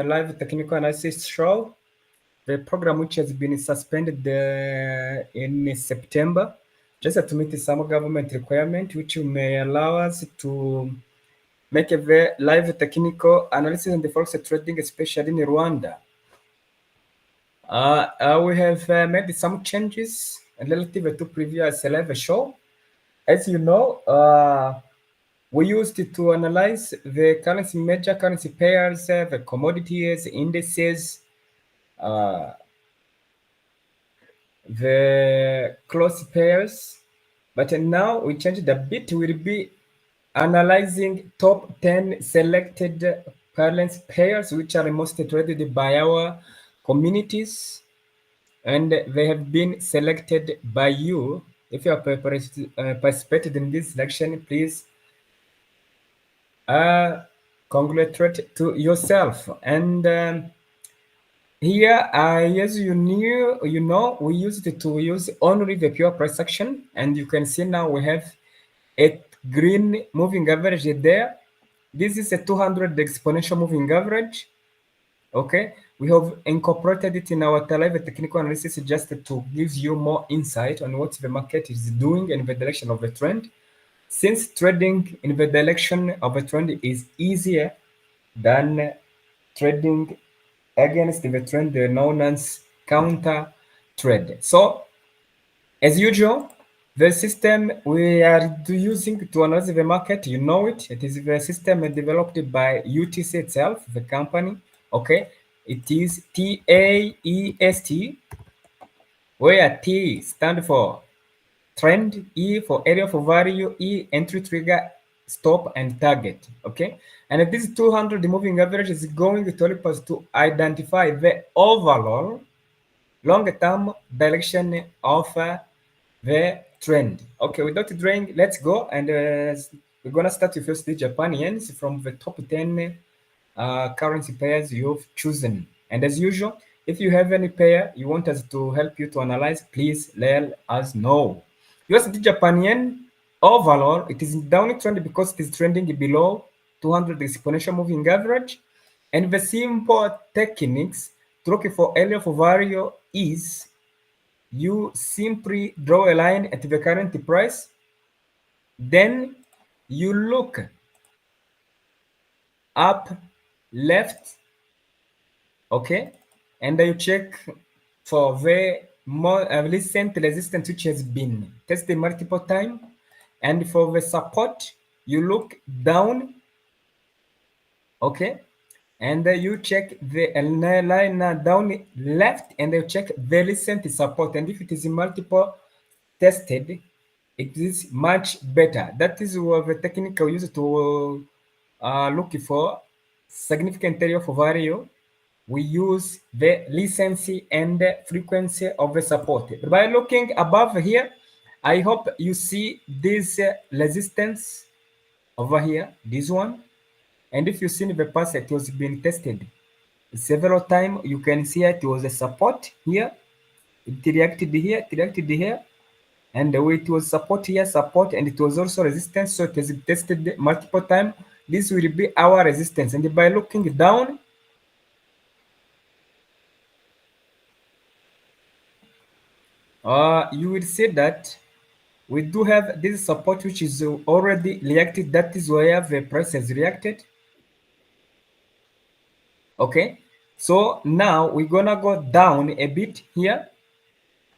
Live technical analysis show, the program which has been suspended in September, just to meet some government requirement which may allow us to make a very live technical analysis on the forex trading, especially in Rwanda. We have made some changes relative to previous live show. As you know, we used it to analyze the major currency pairs, the commodities, indices, the close pairs, but now we changed a bit. We'll be analyzing top 10 selected currency pairs which are most traded by our communities, and they have been selected by you. If you have participated in this selection, please congratulate to yourself. And here, as you know, we used to use only the pure price action, and you can see now we have a green moving average there. This is a 200 exponential moving average. Okay, we have incorporated it in our live technical analysis just to give you more insight on what the market is doing in the direction of the trend. Since trading in the direction of a trend is easier than trading against the trend known as counter trade. So, as usual, the system we are using to analyze the market, you know it. It is the system developed by UTC itself, the company. Okay, it is TAEST, where T stands for trend, E for area for value, E entry trigger, stop and target. Okay, and this 200 moving average is going to help us to identify the overall long-term direction of the trend. Okay, without delaying, let's go, and we're gonna start with USD Japan yens from the top 10 currency pairs you've chosen. And as usual, if you have any pair you want us to help you to analyze, please let us know. USD Japan yen overall, it is in downtrend because it is trending below 200 exponential moving average, and the simple techniques to look for area for value is you simply draw a line at the current price, then you look up, left, okay, and you check for the more recent resistance which has been tested multiple times, and for the support you look down, okay, and you check the line down left, and you check the recent support, and if it is multiple tested, it is much better. That is what the technique we use to look for significant area for value. We use the recency and the frequency of the support. By looking above here, I hope you see this resistance over here, this one. And if you see in the past, it was being tested several times. You can see it was a support here. It reacted here, and it was support here, support, and it was also resistance. So it has been tested multiple times. This will be our resistance. And by looking down, you will see that we do have this support which is already reacted. That is where the price has reacted. Okay, so now we're gonna go down a bit here,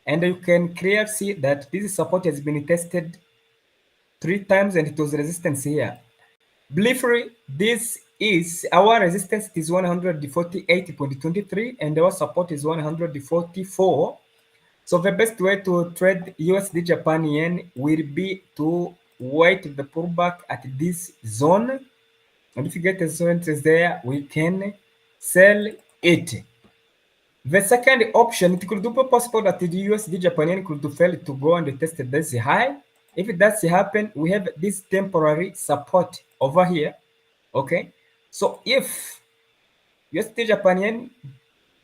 and you can clearly see that this support has been tested 3 times, and it was resistance here. Briefly, this is our resistance. It is 148.23, and our support is 144. So the best way to trade USD Japan yen will be to wait the pullback at this zone, and if you get the zone there, we can sell it. The second option, it could be possible that the USD Japan yen could fail to go and test this high. If it does happen, we have this temporary support over here. Okay, so if USD Japan yen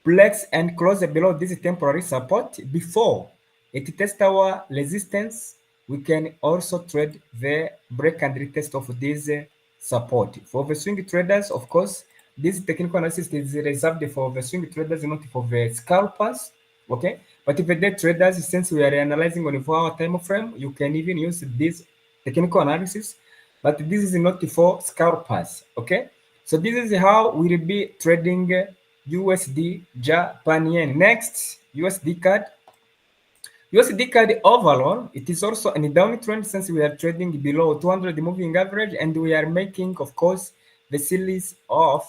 breaks and closes below this temporary support before it tests our resistance, we can also trade the break and retest of this support. For the swing traders, of course, this technical analysis is reserved for the swing traders, not for the scalpers. Okay, but if the day traders, since we are analyzing on a 4-hour time frame, you can even use this technical analysis, but this is not for scalpers. Okay, so this is how we'll be trading USD Japan yen. Next, USD CAD. USDCAD overall, it is also in a downtrend since we are trading below 200 moving average, and we are making, of course, the series of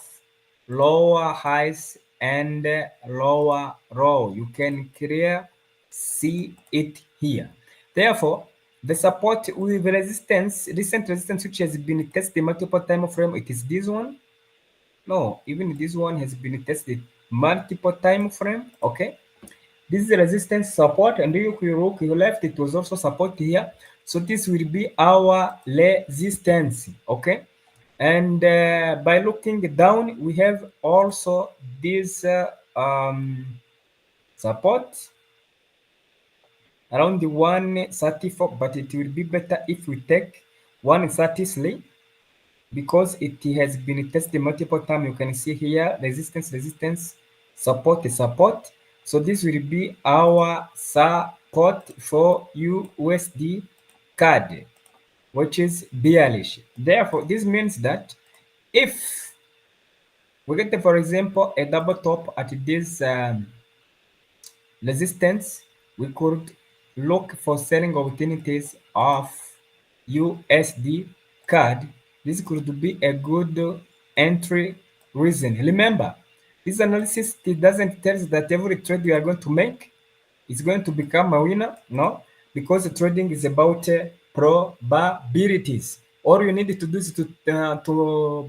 lower highs and lower low. You can clearly see it here. Therefore, the support with resistance, recent resistance, which has been tested multiple time frame, it is this one. No, even this one has been tested multiple time frame. Okay, this is the resistance support, and if you look to your left, it was also support here. So this will be our resistance. Okay, and by looking down, we have also this support around the 134, but it will be better if we take 133 because it has been tested multiple times. You can see here resistance, resistance, support, support. So this will be our support for USD CAD, which is bearish. Therefore, this means that if we get, for example, a double top at this resistance, we could look for selling opportunities of USD CAD. This could be a good entry reason. Remember, this analysis, it doesn't tell us that every trade you are going to make is going to become a winner. No, because trading is about probabilities. All you need to do is to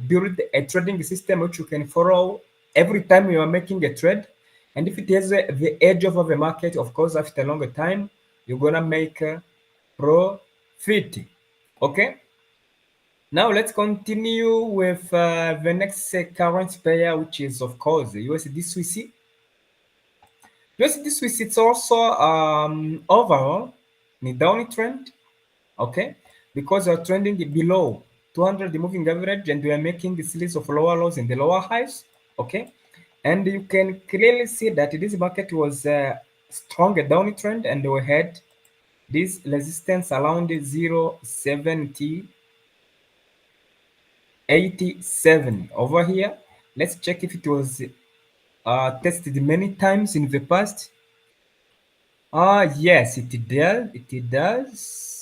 build a trading system which you can follow every time you are making a trade. And if it has the edge of the market, of course, after a longer time, you're gonna make profit. Okay. Now let's continue with the next currency pair, which is of course the USD Swiss. USD Swiss, it's also overall in a downtrend. Okay, because we're trending below 200 moving average, and we are making a series of lower lows and the lower highs. Okay, and you can clearly see that this market was a stronger downtrend, and we had this resistance around 0.7087 over here. Let's check if it was tested many times in the past. Yes, it does. It does.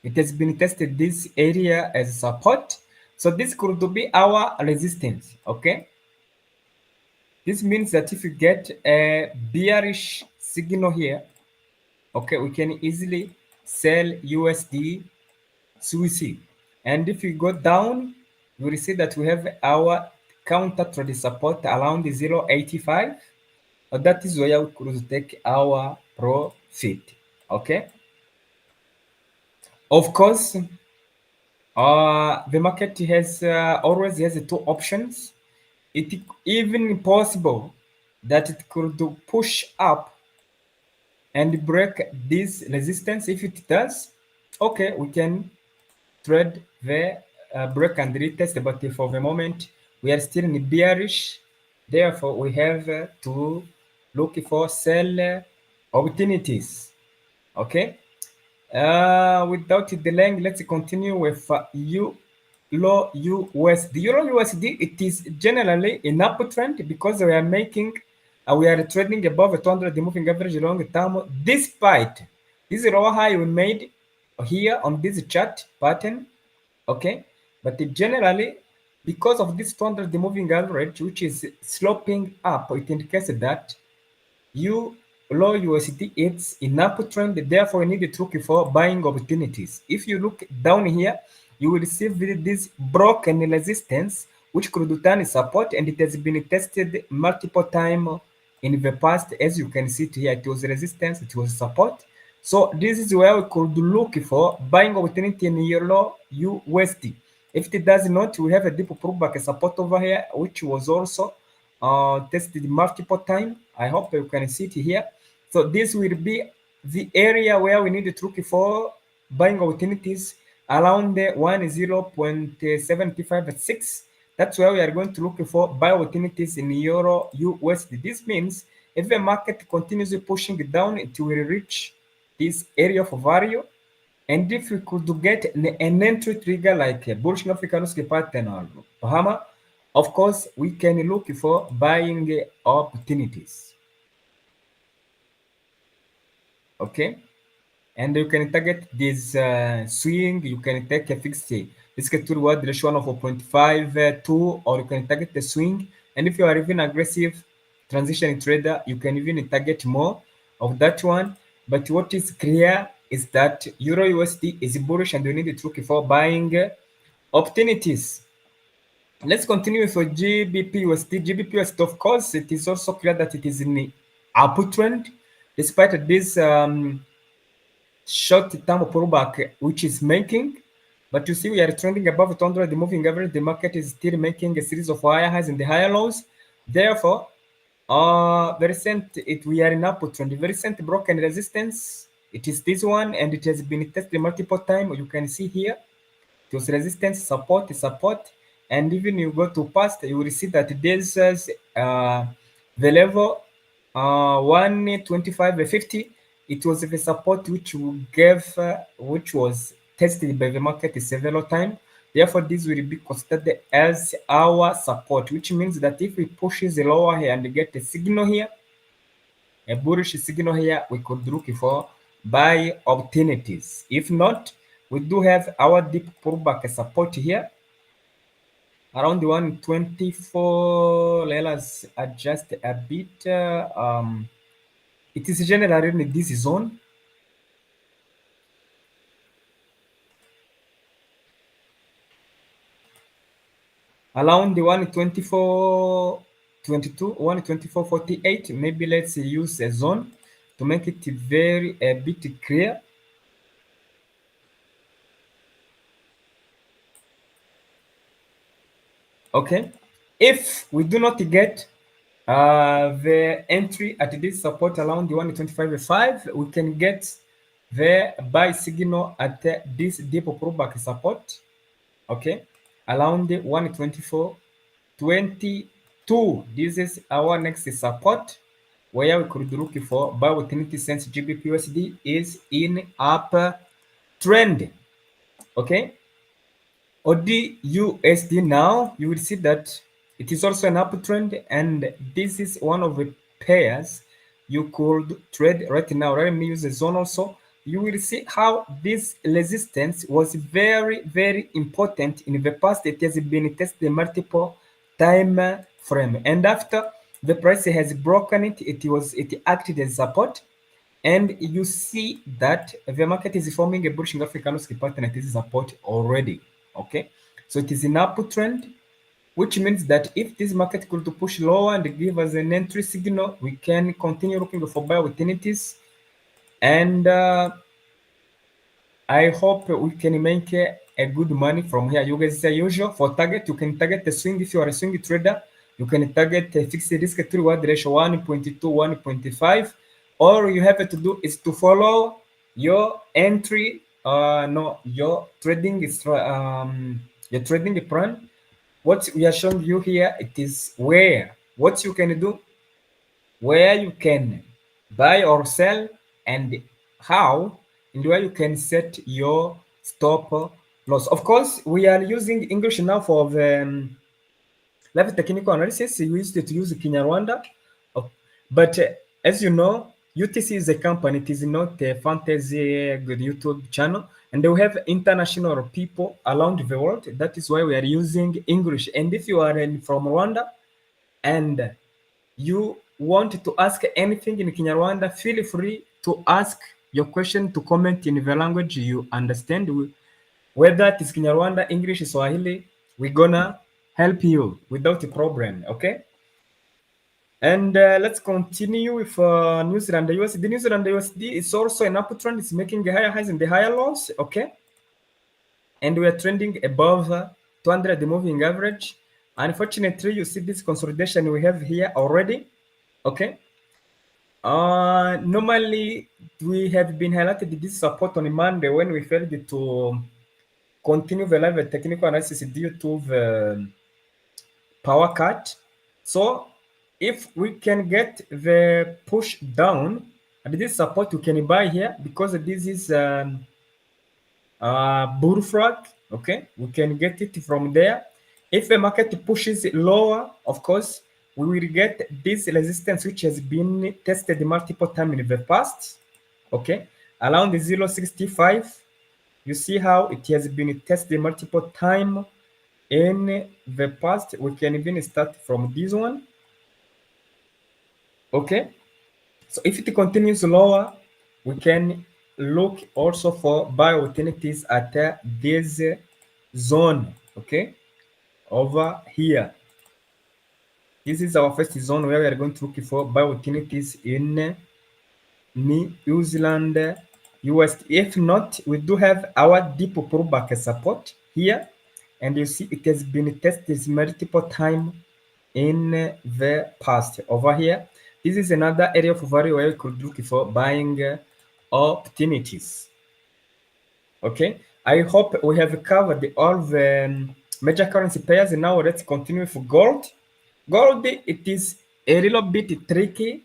It has been tested this area as support. So this could be our resistance. Okay. This means that if you get a bearish signal here, okay, we can easily sell USD Swiss. And if we go down, you will see that we have our counter trade support around 0.85. That is where we could take our profit. Okay. Of course, the market has always has two options. It even possible that it could push up and break this resistance. If it does, okay, we can trade the break and retest. But for the moment, we are still in bearish. Therefore, we have to look for sell opportunities. Okay. Without delaying, let's continue with Euro USD. Euro USD, it is generally an uptrend because we are making, we are trading above 200 moving average long term, despite this lower high we made here on this chart pattern. Okay, but generally, because of this 200 moving average, which is sloping up, it indicates that Euro USD, it's in uptrend, therefore you need to look for buying opportunities. If you look down here, you will see this broken resistance, which could turn support, and it has been tested multiple times in the past. As you can see here, it was resistance, it was support. So this is where we could look for buying opportunity in Euro USD. If it does not, we have a deep pullback support over here, which was also tested multiple times. I hope you can see it here. So this will be the area where we need to look for buying opportunities around the 10.756. That's why we are going to look for buy opportunities in Euro USD. This means if the market continues pushing down, it will reach this area of value. And if we could get an entry trigger like a bullish African pattern or Bahama, of course, we can look for buying opportunities. Okay, and you can target this swing. You can take a fixed risk to reward ratio of 0.52, or you can target the swing. And if you are even aggressive transition trader, you can even target more of that one. But what is clear is that Euro USD is bullish, and you need to look for buying opportunities. Let's continue with GBPUSD. GBPUSD, of course, it is also clear that it is in the upward trend, despite this short-term pullback which is making. But you see, we are trending above 200 the moving average. The market is still making a series of higher highs and the higher lows. Therefore, we are in upward trend. The recent broken resistance, it is this one, and it has been tested multiple times. You can see here. It was resistance, support, and even you go to past, you will see that this is the level 125.50. It was the support which we gave, which was tested by the market several times. Therefore, this will be considered as our support, which means that if we push the lower here and get a signal here, a bullish signal here, we could look for buy opportunities. If not, we do have our deep pullback support here around the 124. Let us adjust a bit. It is generally in this zone. Around the 124.22, 124.48. Maybe let's use a zone to make it a bit clear. Okay, if we do not get the entry at this support around the 125.5, we can get the buy signal at this deep pullback support. Okay, around the 124.22. This is our next support where we could look for buy opportunity since GBPUSD is in upper trend. Okay, AUDUSD now, you will see that it is also an uptrend, and this is one of the pairs you could trade right now. Let me use the zone also. You will see how this resistance was very, very important in the past. It has been tested multiple time frame, and after the price has broken it, it acted as support. And you see that the market is forming a bullish African pattern at this support already. Okay, so it is in upward trend, which means that if this market could push lower and give us an entry signal, we can continue looking for buy opportunities. And I hope we can make a good money from here. You guys, as usual, for target, you can target the swing. If you are a swing trader, you can target a fixed risk to reward ratio 1.2, 1.5. All you have to do is to follow your entry, your trading plan. What we are showing you here, it is what you can do, where you can buy or sell, and how and where you can set your stop loss. Of course, we are using English now for the live technical analysis. We used to use Kinyarwanda, but as you know, UTC is a company. It is not a fantasy good YouTube channel, and we have international people around the world. That is why we are using English. And if you are from Rwanda and you want to ask anything in Kinyarwanda, feel free to ask your question, to comment in the language you understand. Whether it is Kinyarwanda, English, Swahili, we're gonna help you without a problem, okay? And let's continue with New Zealand USD. The New Zealand USD is also an uptrend. It's making higher highs and the higher lows, okay? And we are trending above 200 the moving average. Unfortunately, you see this consolidation we have here already, okay? Normally, we have been highlighted this support on Monday when we failed to continue the live technical analysis due to the power cut. So if we can get the push down and this support, we can buy here because this is bullfrog. Okay, we can get it from there. If the market pushes lower, of course, we will get this resistance which has been tested multiple times in the past. Okay, around the 0.65. You see how it has been tested multiple times in the past. We can even start from this one. Okay, so if it continues lower, we can look also for buy opportunities at this zone. Okay, over here, this is our first zone where we are going to look for buy opportunities in New Zealand USD. If not, we do have our deep pullback support here, and you see it has been tested multiple times in the past. Over here, this is another area of value where you could look for buying opportunities. Okay, I hope we have covered all the major currency pairs. Now let's continue with gold. Gold, it is a little bit tricky.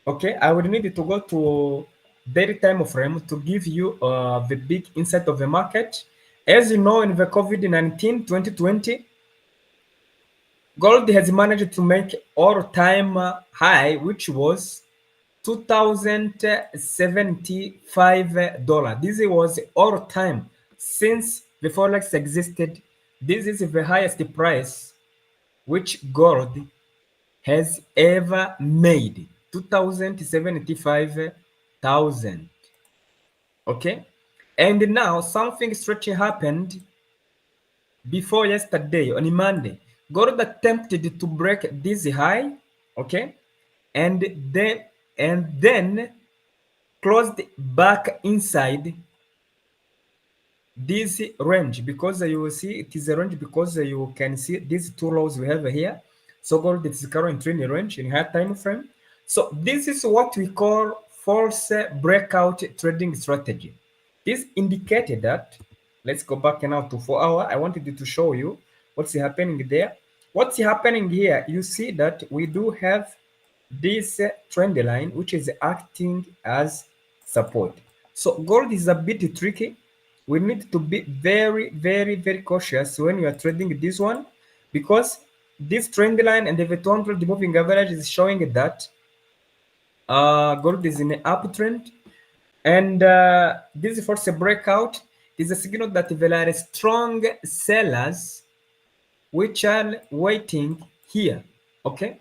Okay, I will need to go to daily time frame to give you the big insight of the market. As you know, in the COVID-19 2020, gold has managed to make all-time high, which was $2,075. This was all-time since the Forex existed. This is the highest price which gold has ever made. 2,075,000. Okay, and now something strange happened before yesterday on Monday. Gold attempted to break this high, okay, and then closed back inside this range, because you will see it is a range because you can see these two lows we have here. So gold is currently in a range in higher time frame. So this is what we call false breakout trading strategy. This indicated that, let's go back now to 4 hour. I wanted to show you what's happening there. What's happening here, you see that we do have this trend line which is acting as support. So gold is a bit tricky. We need to be very, very, very cautious when you are trading this one, because this trend line and the 200 moving average is showing that gold is in an uptrend, and this is force a breakout. Is a signal that there are strong sellers which are waiting here. Okay,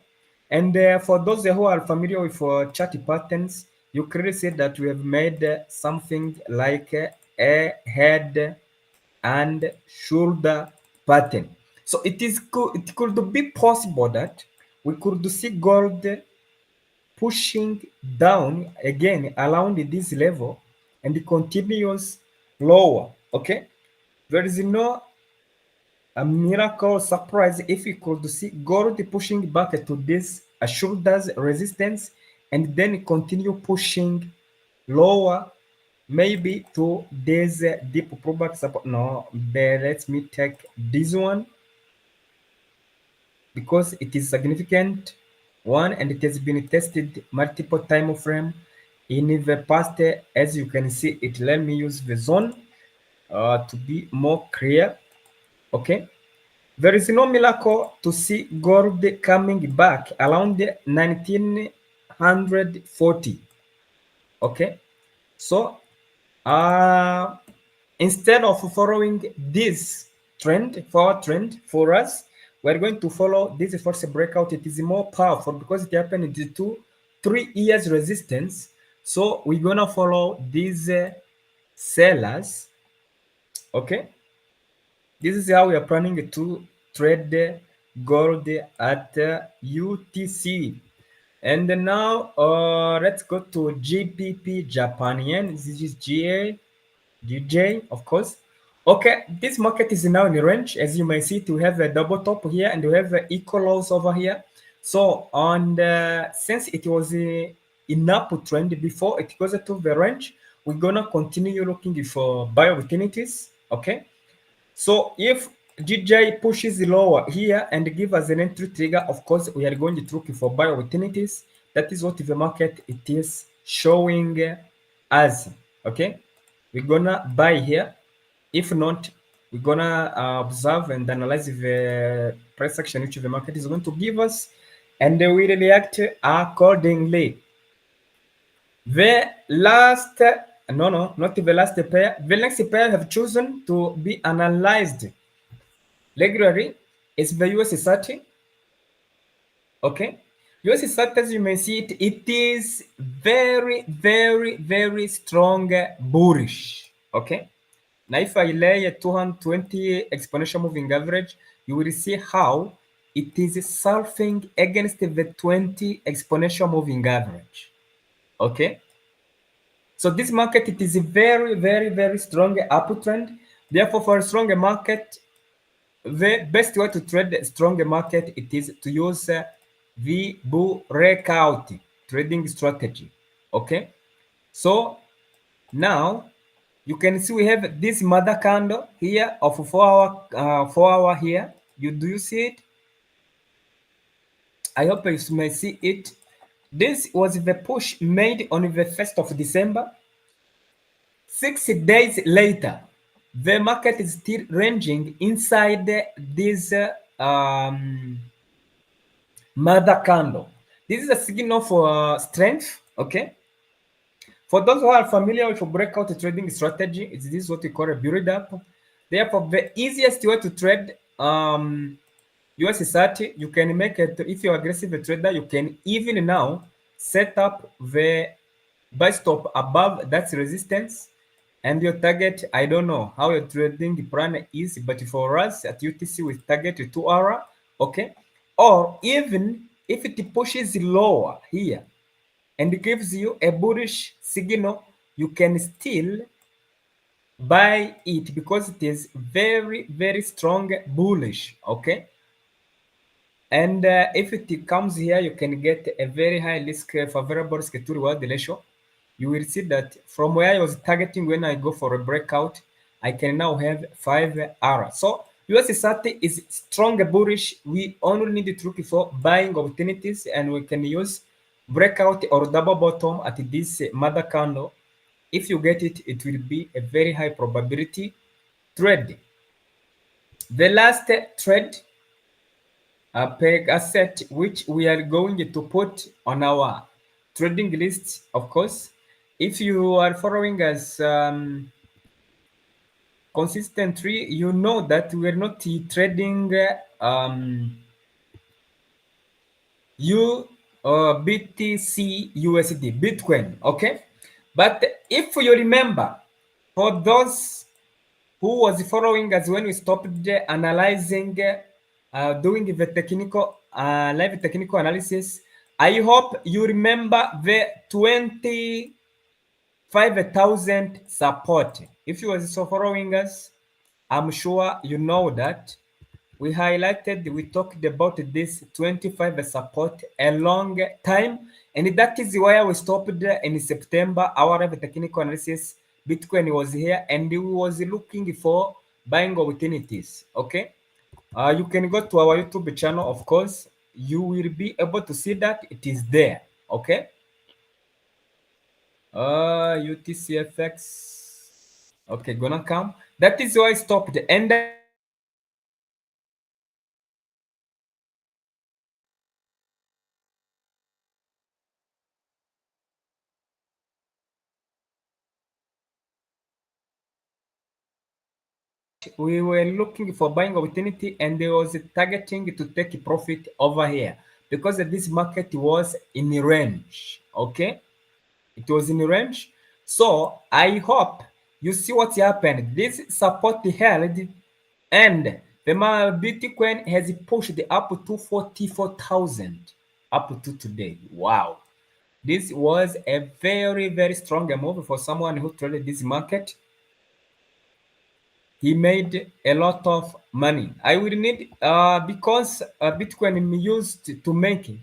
and for those who are familiar with chart patterns, you clearly see that we have made something like a head and shoulder pattern. So it could be possible that we could see gold pushing down again around this level and it continues lower. Okay, there is no a miracle surprise if we could see gold pushing back to this shoulders resistance and then continue pushing lower, maybe to this deep pullback support. No, but let me take this one because it is significant one and it has been tested multiple time frame in the past. As you can see it, let me use the zone to be more clear. Okay, there is no miracle to see gold coming back around 1940. Okay, so instead of following this trend, forward trend for us, we're going to follow this first breakout. It is more powerful because it happened in 2-3 years resistance. So we're gonna follow these sellers. Okay, this is how we are planning to trade gold at UTC. And now let's go to GBP Japan yen. This is GJ, of course. Okay, this market is now in the range. As you may see, we have a double top here and we have equal lows over here. So on since it was in uptrend before it goes to the range, we're gonna continue looking for buy opportunities. Okay, so if GJ pushes lower here and give us an entry trigger. Of course, we are going to look for buy opportunities. That is what the market it is showing us. Okay, we're gonna buy here. If not, we're gonna observe and analyze the price action which the market is going to give us, and we will react accordingly. The last, no, not the last pair. The next pair I have chosen to be analyzed regularly is the USDCAD. Okay, USDCAD, as you may see it, it is very strong bullish. Okay, now if I lay a 220 exponential moving average, you will see how it is surfing against the 20 exponential moving average. Okay, so this market, it is a very strong uptrend. Therefore, for a stronger market, the best way to trade a stronger market, it is to use the breakout trading strategy. Okay, so now you can see we have this mother candle here of 4 hour here. Do you see it? I hope you may see it. This was the push made on the 1st of December. 6 days later, the market is still ranging inside this mother candle. This is a signal for strength. Okay, for those who are familiar with breakout trading strategy, this is what we call a build up. Therefore, the easiest way to trade USDCAD, you can make it. If you're aggressive trader, you can even now set up the buy stop above that's resistance and your target. I don't know how your trading plan is, but for us at UTC we target 2 hour. Okay, or even if it pushes lower here and gives you a bullish signal, you can still buy it because it is very strong bullish. Okay, and if it comes here, you can get a very high risk favorable risk to reward ratio. You will see that from where I was targeting when I go for a breakout, I can now have 5 hours. So USDCAD is strong bullish. We only need to look for buying opportunities, and we can use breakout or double bottom at this mother candle. If you get it, it will be a very high probability trade. The last trade peg asset which we are going to put on our trading list. Of course, if you are following us consistently, you know that we're not trading BTCUSD, Bitcoin. Okay, but if you remember, for those who was following us when we stopped analyzing, doing the technical, live technical analysis, I hope you remember the 25,000 support. If you was so following us, I'm sure you know that we highlighted, we talked about this 25 support a long time, and that is why we stopped in September our live technical analysis. Bitcoin was here and we was looking for buying opportunities. Okay, you can go to our YouTube channel. Of course, you will be able to see that it is there. Okay, UTCFX. Okay, gonna come. That is why I stopped, and we were looking for buying opportunity, and there was targeting to take profit over here because this market was in range. Okay, it was in range. So I hope you see what happened. This support held, and the Bitcoin has pushed up to 44,000 up to today. Wow, this was a very strong move for someone who traded this market. He made a lot of money. I will need because Bitcoin used to make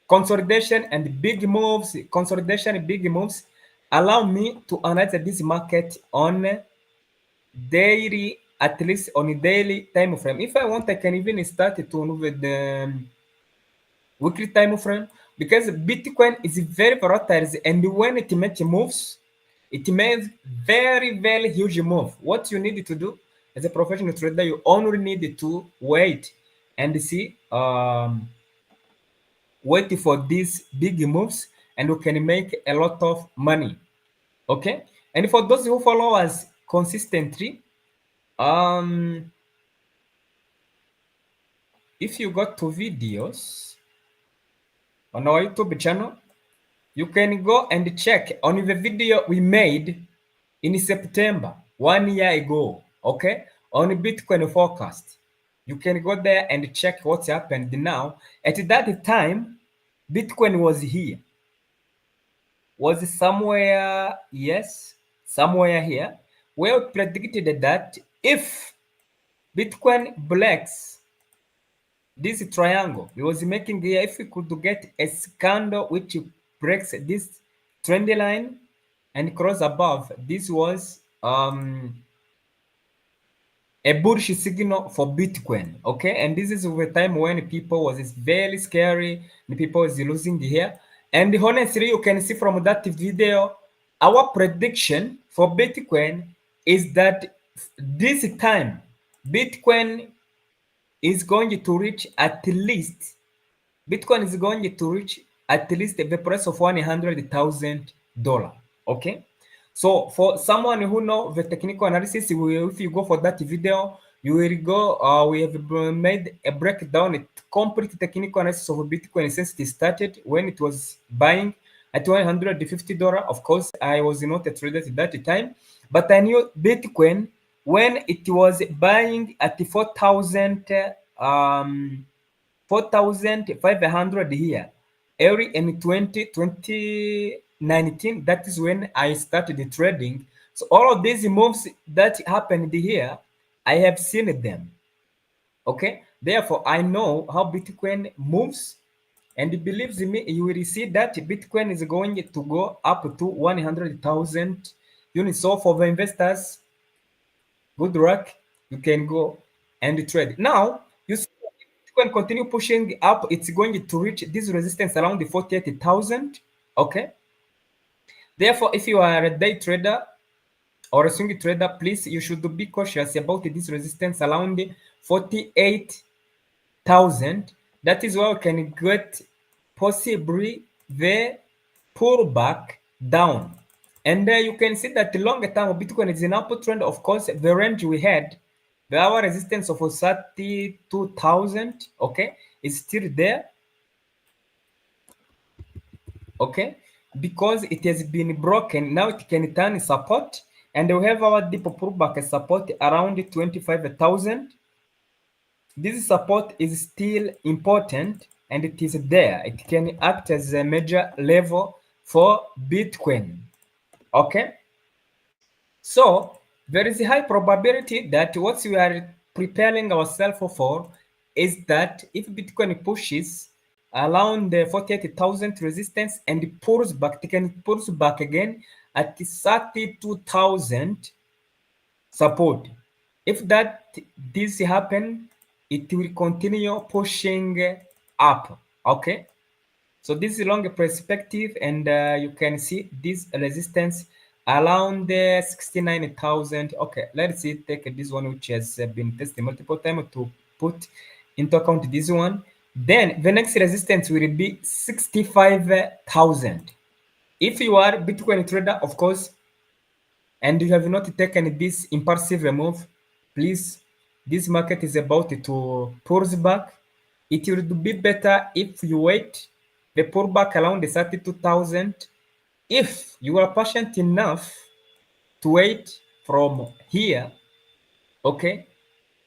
consolidation and big moves. Consolidation and big moves allow me to analyze this market on daily at least on a daily time frame. If I want, I can even start to move with the weekly time frame, because Bitcoin is very volatile, and when it makes moves, it makes very huge move. What you need to do as a professional trader, you only need to wait and see, wait for these big moves, and you can make a lot of money. Okay, and for those who follow us consistently, if you go to videos on our YouTube channel, you can go and check on the video we made in September 1 year ago, okay, on Bitcoin forecast. You can go there and check what's happened now. At that time, Bitcoin was here, was somewhere, yes, somewhere here, where we predicted that if Bitcoin breaks this triangle we was making here, if we could get a candle which breaks this trend line and cross above, this was a bullish signal for Bitcoin. Okay, and this is the time when people was very scary and people was losing here. And honestly, you can see from that video, our prediction for Bitcoin is that this time Bitcoin is going to reach at least, Bitcoin is going to reach at least the price of $100,000. Okay, so for someone who know the technical analysis, if you go for that video, you will go. We have made a breakdown, a complete technical analysis of Bitcoin since it started, when it was buying at $150. Of course, I was not a trader at that time, but I knew Bitcoin when it was buying at 4,000. 4,500 here. Early in 2019, that is when I started trading. So all of these moves that happened here, I have seen them. Okay, therefore I know how Bitcoin moves, and believes me, you will see that Bitcoin is going to go up to 100,000 units. So for the investors, good luck. You can go and trade. Now, you see, Bitcoin continue pushing up. It's going to reach this resistance around the 48,000. Okay. Therefore, if you are a day trader or a swing trader, please, you should be cautious about this resistance around the 48,000. That is where we can get possibly the pullback down. And you can see that the longer term of Bitcoin is an upward trend. Of course, the range we had, our resistance of 32,000, okay, is still there, okay, because it has been broken. Now it can turn support, and we have our deep pullback support around 25,000. This support is still important, and it is there. It can act as a major level for Bitcoin. Okay, so there is a high probability that what we are preparing ourselves for is that if Bitcoin pushes around the 48,000 resistance and pulls back, it can pull back again at 32,000 support. If this happen, it will continue pushing up. Okay, so this is long perspective, and you can see this resistance around the 69,000. Okay, let's see, take this one which has been tested multiple times to put into account this one. Then the next resistance will be 65,000. If you are Bitcoin trader, of course, and you have not taken this impulsive move, please, this market is about to pull back. It would be better if you wait the pullback around the 32,000. If you are patient enough to wait from here, okay,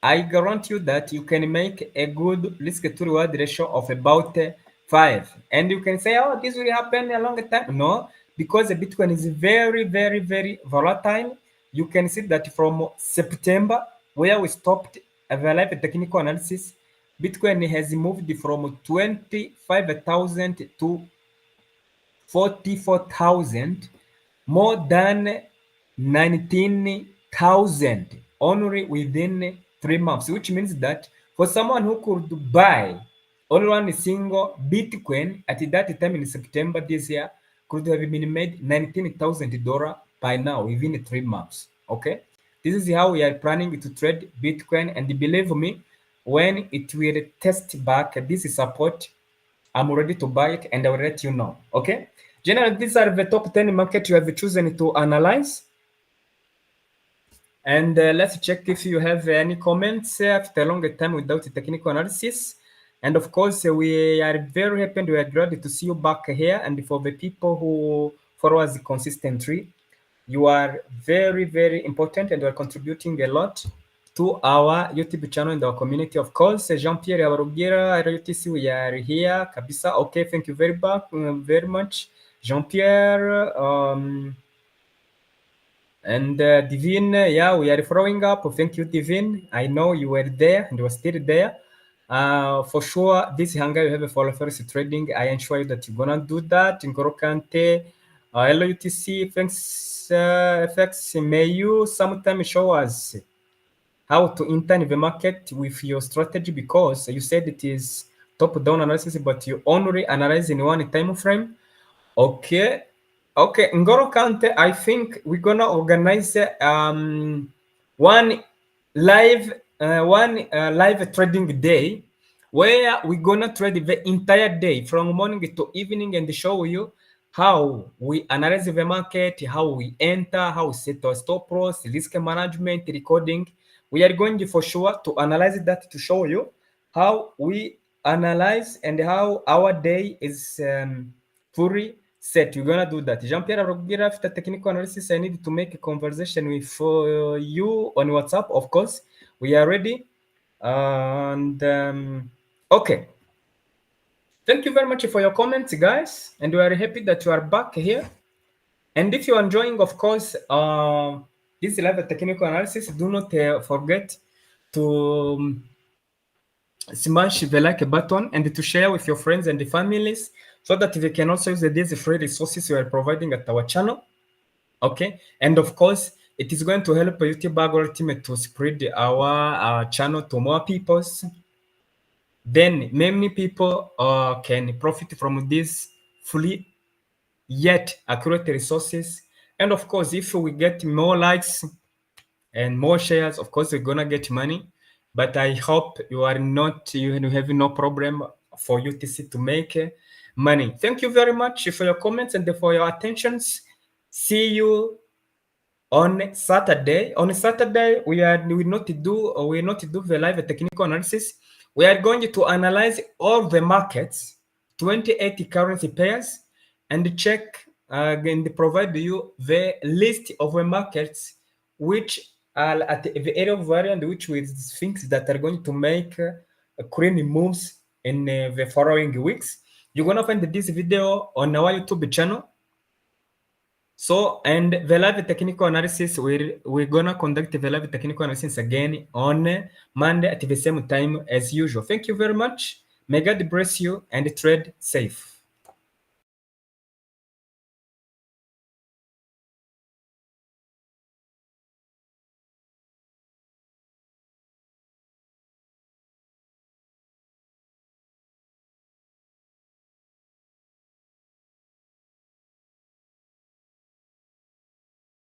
I guarantee you that you can make a good risk to reward ratio of about 5. And you can say, oh, this will happen a long time. No, because the Bitcoin is very volatile. You can see that from September, where we stopped a live technical analysis, Bitcoin has moved from 25,000 to 44,000, more than 19,000. only within 3 months, which means that for someone who could buy only one single Bitcoin at that time in September this year could have been made $19,000 by now within 3 months. Okay, this is how we are planning to trade Bitcoin, and believe me, when it will test back this support, I'm ready to buy it and I will let you know. Okay, generally these are the top 10 market you have chosen to analyze. And let's check if you have any comments after a longer time without technical analysis. And of course, we are very happy and we are glad to see you back here. And for the people who follow us consistently, you are very, very important and you are contributing a lot to our YouTube channel and our community. Of course, Jean-Pierre Abarugira, RUTC, we are here. Kabisa, okay, thank you very much. Jean-Pierre, and Divine, yeah, we are following up. Thank you, Divine. I know you were there and you were still there. For sure, this hunger you have for Forex trading, I ensure you that you're gonna do that. Ngoro Kante, LUTC, thanks, FX. May you sometime show us how to enter the market with your strategy, because you said it is top-down analysis, but you only analyze in one time frame. Okay. Okay, Ngoro Kante, I think we're gonna organize one live trading day where we're gonna trade the entire day from morning to evening and show you how we analyze the market, how we enter, how we set our stop loss, risk management, recording. We are going for sure to analyze that to show you how we analyze and how our day is fully set. You're gonna do that. Jean-Pierre Rogira, after technical analysis, I need to make a conversation with you on WhatsApp. Of course, we are ready. And okay. Thank you very much for your comments, guys. And we are happy that you are back here. And if you are enjoying, of course, this live technical analysis, do not forget to smash the like button and to share with your friends and the families so that they can also use these free resources we are providing at our channel. Okay, and of course, it is going to help YouTube algorithm to spread our channel to more people. Then many people can profit from these free yet accurate resources. And of course, if we get more likes and more shares, of course, we're gonna get money. But I hope you have no problem for UTC to make money. Thank you very much for your comments and for your attentions. See you on Saturday. On Saturday, we will not do the live technical analysis. We are going to analyze all the markets, 28 currency pairs, and check and provide you the list of the markets which are at the area of value and which we think that are going to make crazy moves in the following weeks. You're gonna find this video on our YouTube channel. So, and the live technical analysis, we're gonna conduct the live technical analysis again on Monday at the same time as usual. Thank you very much. May God bless you and trade safe.